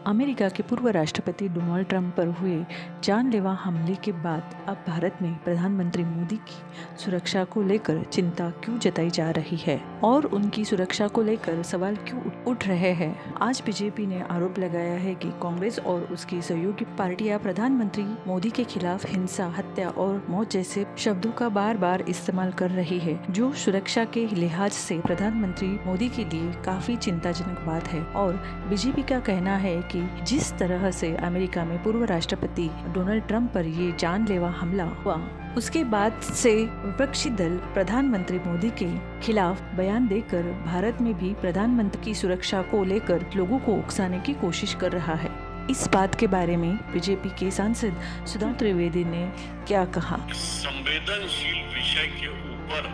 America के पूर्व राष्ट्रपति डोनाल्ड ट्रंप पर हुए जानलेवा हमले के बाद अब भारत में प्रधानमंत्री मोदी की सुरक्षा को लेकर चिंता क्यों जताई जा रही है और उनकी सुरक्षा को लेकर सवाल क्यों उठ रहे हैं। आज बीजेपी ने आरोप लगाया है कि कांग्रेस और उसकी सहयोगी पार्टियां प्रधानमंत्री मोदी के खिलाफ हिंसा, हत्या और मौत जैसे शब्दों का बार बार इस्तेमाल कर रही है, जो सुरक्षा के लिहाज से प्रधानमंत्री मोदी के लिए काफी चिंताजनक बात है। और बीजेपी का कहना है कि जिस तरह से अमेरिका में पूर्व राष्ट्रपति डोनाल्ड ट्रंप पर ये जानलेवा हमला हुआ, उसके बाद से विपक्षी दल प्रधानमंत्री मोदी के खिलाफ बयान देकर भारत में भी प्रधानमंत्री की सुरक्षा को लेकर लोगों को उकसाने की कोशिश कर रहा है। इस बात के बारे में बीजेपी के सांसद सुधांशु त्रिवेदी ने क्या कहा? संवेदनशील विषय के ऊपर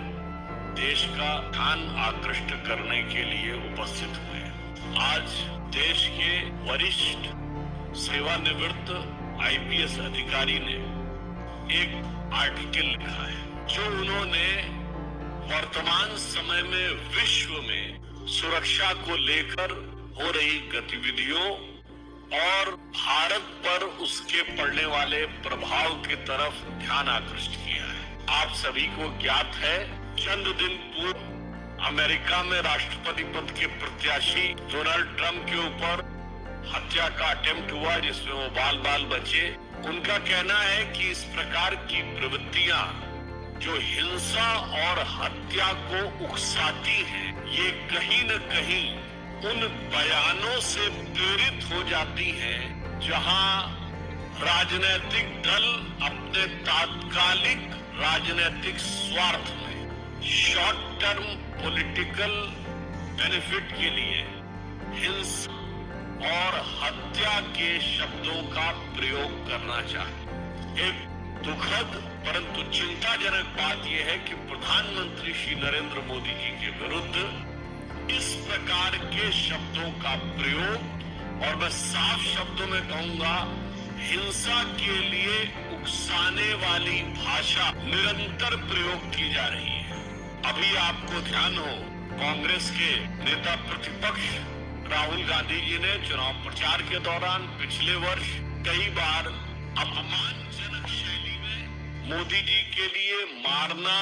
देश का ध्यान आकृष्ट करने के लिए उपस्थित हुए। आज देश के वरिष्ठ सेवानिवृत्त आईपीएस अधिकारी ने एक आर्टिकल लिखा है, जो उन्होंने वर्तमान समय में विश्व में सुरक्षा को लेकर हो रही गतिविधियों और भारत पर उसके पड़ने वाले प्रभाव की तरफ ध्यान आकृष्ट किया है। आप सभी को ज्ञात है, चंद दिन पूर्व अमेरिका में राष्ट्रपति पद के प्रत्याशी डोनाल्ड ट्रंप के ऊपर हत्या का अटेम्प्ट हुआ, जिसमें वो बाल बचे। उनका कहना है कि इस प्रकार की प्रवृत्तियां जो हिंसा और हत्या को उकसाती हैं, ये कहीं न कहीं उन बयानों से प्रेरित हो जाती हैं जहां राजनीतिक दल अपने तात्कालिक राजनीतिक स्वार्थ में शॉर्ट टर्म पॉलिटिकल बेनिफिट के लिए हिंसा और हत्या के शब्दों का प्रयोग करना चाहे। एक दुखद परंतु चिंताजनक बात यह है कि प्रधानमंत्री श्री नरेंद्र मोदी जी के विरुद्ध इस प्रकार के शब्दों का प्रयोग, और मैं साफ शब्दों में कहूंगा, हिंसा के लिए उकसाने वाली भाषा निरंतर प्रयोग की जा रही है। अभी आपको ध्यान हो, कांग्रेस के नेता प्रतिपक्ष राहुल गांधी जी ने चुनाव प्रचार के दौरान पिछले वर्ष कई बार अपमानजनक शैली में मोदी जी के लिए मारना,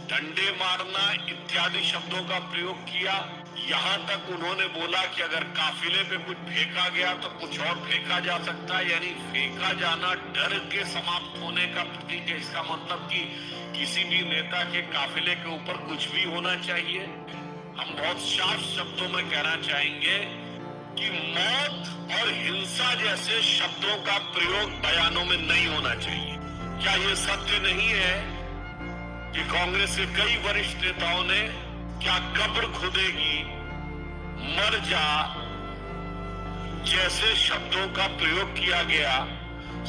डंडे मारना इत्यादि शब्दों का प्रयोग किया। यहाँ तक उन्होंने बोला कि अगर काफिले पे कुछ फेंका गया तो कुछ और फेंका जा सकता है, यानी फेंका जाना डर के समाप्त होने का प्रतीक है। इसका मतलब कि किसी भी नेता के काफिले के ऊपर कुछ भी होना चाहिए। हम बहुत साफ शब्दों में कहना चाहेंगे कि मौत और हिंसा जैसे शब्दों का प्रयोग बयानों में नहीं होना चाहिए। क्या ये सत्य नहीं है कि कांग्रेस के कई वरिष्ठ नेताओं ने क्या कब्र खुदेगी, मर जा जैसे शब्दों का प्रयोग किया गया,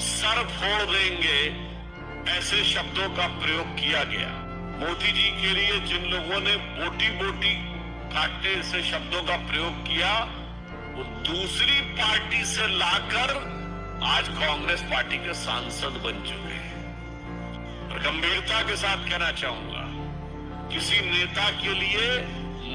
सर फोड़ देंगे ऐसे शब्दों का प्रयोग किया गया। मोदी जी के लिए जिन लोगों ने बोटी बोटी काटने से शब्दों का प्रयोग किया, वो दूसरी पार्टी से लाकर आज कांग्रेस पार्टी के सांसद बन चुके हैं। और गंभीरता के साथ कहना चाहूंगा, किसी नेता के लिए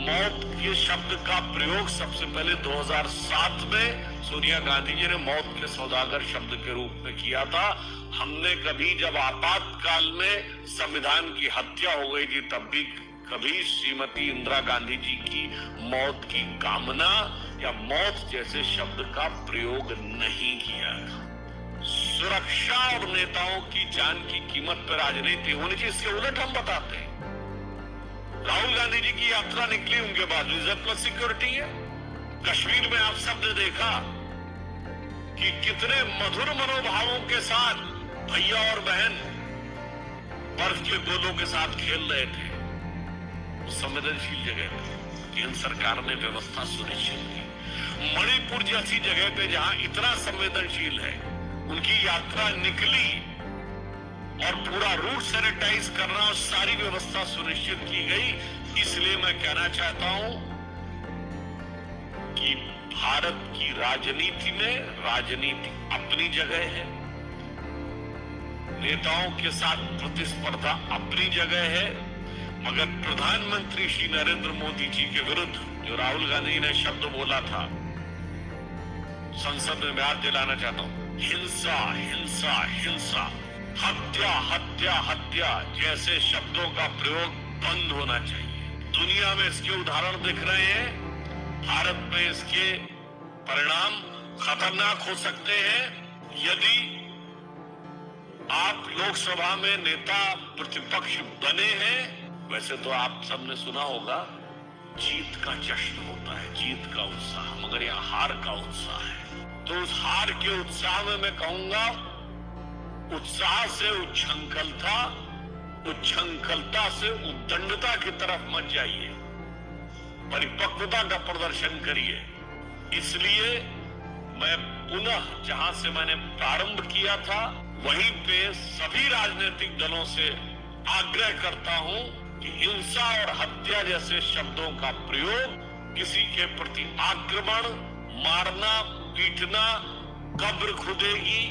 मौत के शब्द का प्रयोग सबसे पहले 2007 में सोनिया गांधी जी ने मौत के सौदागर शब्द के रूप में किया था। हमने कभी जब आपातकाल में संविधान की हत्या हो गई थी, तब भी कभी श्रीमती इंदिरा गांधी जी की मौत की कामना या मौत जैसे शब्द का प्रयोग नहीं किया। सुरक्षा और नेताओं की जान की कीमत पर राजनीति होनी चाहिए, इसके उलट हम बताते हैं। राहुल गांधी जी की यात्रा निकली, उनके बाद रिजर्व प्लस सिक्योरिटी है। कश्मीर में आप सबने देखा कि कितने मधुर मनोभावों के साथ भैया और बहन बर्फ के गोलों के साथ खेल रहे थे। संवेदनशील जगह पे केंद्र सरकार ने व्यवस्था सुनिश्चित की। मणिपुर जैसी जगह पे जहां इतना संवेदनशील है, उनकी यात्रा निकली और पूरा रूट सैनिटाइज करना और सारी व्यवस्था सुनिश्चित की गई। इसलिए मैं कहना चाहता हूं कि भारत की राजनीति में राजनीति अपनी जगह है, नेताओं के साथ प्रतिस्पर्धा अपनी जगह है, मगर प्रधानमंत्री श्री नरेंद्र मोदी जी के विरुद्ध जो राहुल गांधी ने शब्द बोला था, संसद में मैं याद दिलाना चाहता हूं, हिंसा हिंसा हिंसा, हत्या हत्या हत्या जैसे शब्दों का प्रयोग बंद होना चाहिए। दुनिया में इसके उदाहरण दिख रहे हैं, भारत में इसके परिणाम खतरनाक हो सकते हैं यदि आप लोकसभा में नेता प्रतिपक्ष बने हैं। वैसे तो आप सबने सुना होगा जीत का जश्न होता है, जीत का उत्साह, मगर यहाँ हार का उत्साह है। तो उस हार के उत्साह में मैं कहूंगा, उत्साह से उच्छृंखलता, उच्छृंखलता से उद्दंडता की तरफ मत जाइए, परिपक्वता का प्रदर्शन करिए। इसलिए मैं पुनः जहां से मैंने प्रारंभ किया था वहीं पे सभी राजनीतिक दलों से आग्रह करता हूं कि हिंसा और हत्या जैसे शब्दों का प्रयोग, किसी के प्रति आक्रमण, मारना, पीटना, कब्र खुदेगी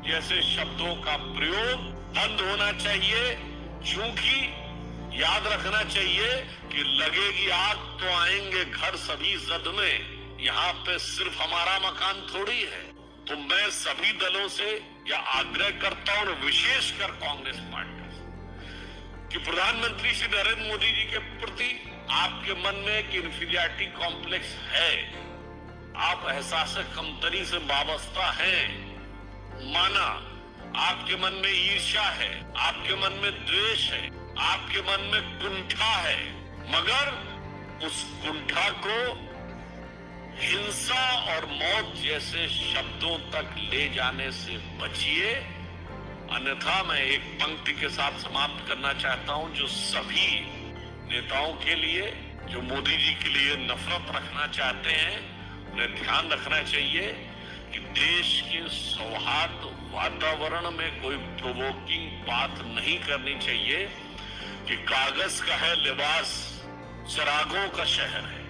जैसे शब्दों का प्रयोग बंद होना चाहिए। क्योंकि याद रखना चाहिए कि लगेगी आग तो आएंगे घर सभी जद में, यहाँ पे सिर्फ हमारा मकान थोड़ी है। तो मैं सभी दलों से यह आग्रह करता हूं, विशेषकर कांग्रेस पार्टी से, कि प्रधानमंत्री श्री नरेंद्र मोदी जी के प्रति आपके मन में एक इंफीरियरिटी कॉम्प्लेक्स है, आप एहसास कमतरी से वाबस्ता हैं, माना, आपके मन में ईर्ष्या है, आपके मन में द्वेष है, आपके मन में कुंठा है, मगर उस कुंठा को हिंसा और मौत जैसे शब्दों तक ले जाने से बचिए। अन्यथा मैं एक पंक्ति के साथ समाप्त करना चाहता हूं, जो सभी नेताओं के लिए, जो मोदी जी के लिए नफरत रखना चाहते हैं, उन्हें ध्यान रखना चाहिए कि देश के सौहार्द वातावरण में कोई प्रोवोकिंग बात नहीं करनी चाहिए कि कागज का है लिबास, चिरागों का शहर है।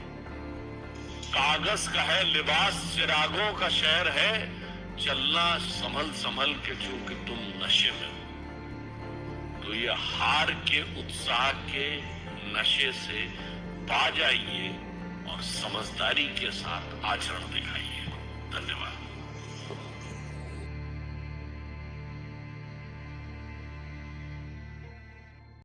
कागज का है लिबास, चिरागों का शहर है, चलना संभल संभल के चूंकि तुम नशे में हो। तो ये हार के उत्साह के नशे से पा जाइए और समझदारी के साथ आचरण दिखाइए। धन्यवाद।